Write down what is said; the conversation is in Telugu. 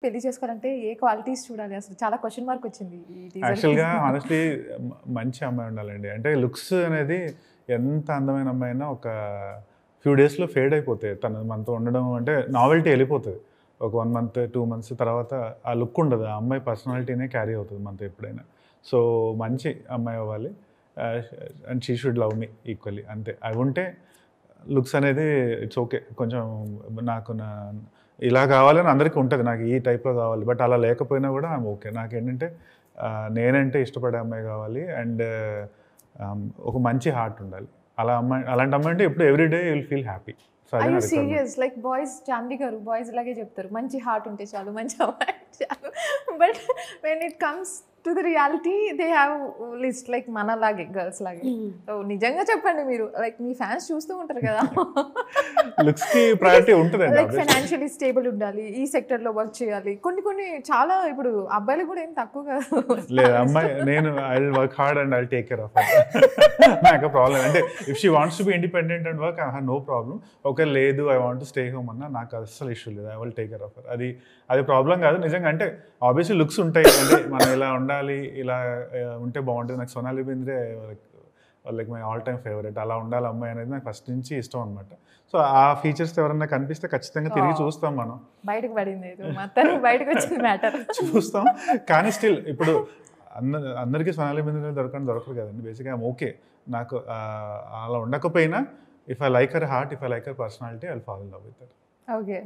పెళ్లి చేసుకోవాలంటే ఏ క్వాలిటీస్ చూడాలి అసలు? చాలా క్వెషన్ మార్క్ వచ్చింది ఈ టీజర్‌కి. యాక్చువల్‌గా హానెస్ట్‌లీ మంచి అమ్మాయి ఉండాలండి. అంటే లుక్స్ అనేది ఎంత అందమైన అమ్మాయి అయినా ఒక ఫ్యూ డేస్‌లో ఫేడ్ అయిపోతాయి. తను మనతో ఉండడం అంటే నావెల్టీ ఎళ్ళిపోతది. ఒక 1 మంత్, 2 మంత్స్ తర్వాత ఆ లుక్ ఉండదు. ఆ అమ్మాయి పర్సనాలిటీనే క్యారీ అవుతది మనతో ఎప్పుడైనా. సో, మంచి అమ్మాయి అవ్వాలి. And she should love me equally అంతే. అవి ఉంటే లుక్స్ అనేది ఇట్స్ ఓకే. కొంచెం నాకు ఇలా కావాలని అందరికీ ఉంటది. నాకు ఈ టైప్‌లో కావాలి. బట్ అలా లేకపోయినా కూడా ఐయామ్ ఓకే. నాకేంటంటే నేనంటే ఇష్టపడే అమ్మాయి కావాలి. అండ్ ఒక మంచి హార్ట్ ఉండాలి. అలాంటి అమ్మాయి అంటే ఎప్పుడు every day you will feel happy. So are అదే యూ నా రిక్వైర్మెంట్. సీరియస్? లైక్ బాయ్స్ చాందీ గారు బాయ్స్ ఇలాగే చెప్తారు. మంచి హార్ట్ ఉంటే చాలు, మంచి అమ్మాయి చాలు. But when it comes to the reality they have list like మనలాగే గర్ల్స్ లాగే. సో నిజంగా చెప్పండి మీరు. లైక్ మీ ఫ్యాన్స్ చూస్తూ ఉంటారు కదా. లుక్స్‌కి ప్రయారిటీ ఉంటదండి లైక్ ఆబ్వియస్లీ. ఫైనాన్షియలీ స్టేబుల్ ఉండాలి, ఈ సెక్టర్‌లో వర్క్ చేయాలి. కొన్ని కొన్ని చాలా ఇప్పుడు అబ్బాయిలు కూడా ఏం తక్కువ కాదు. లేదు అమ్మాయి నేను I will work hard and I will take care of her. నాకు ప్రాబ్లమ్ అంటే if she wants to be independent and work I have no problem. ఒకవేళ లేదు I want to stay home అన్నా నాకు అస్సలు ఇష్యూ లేదు. I will take care of her. అది ప్రాబ్లం కాదు నిజంగా. అంటే ఆబ్వియస్లీ లుక్స్ ఉంటాయి. అంటే మనం ఇలా ఉండాలి, ఇలా ఉంటే బాగుంటుంది. నాకు Sonali Bendre like my all time favourite. అలా ఉండాలి అమ్మాయి అనేది నాకు ఫస్ట్ నుంచి ఇష్టం అనమాట. సో ఆ ఫీచర్స్ ఎవరన్నా కనిపిస్తే ఖచ్చితంగా తిరిగి చూస్తాం మనం. బయటకు పడింది మొత్తానికి, బయటకు వచ్చింది మ్యాటర్. చూస్తాం కానీ స్టిల్ ఇప్పుడు అందరికీ సోనాలి బెంద్రే దొరకదు కదండి. బేసిక్గా ఐఎమ్ ఓకే. నాకు అలా ఉండకపోయినా if I like her heart, if I like her personality I will fall in love with her. Okay.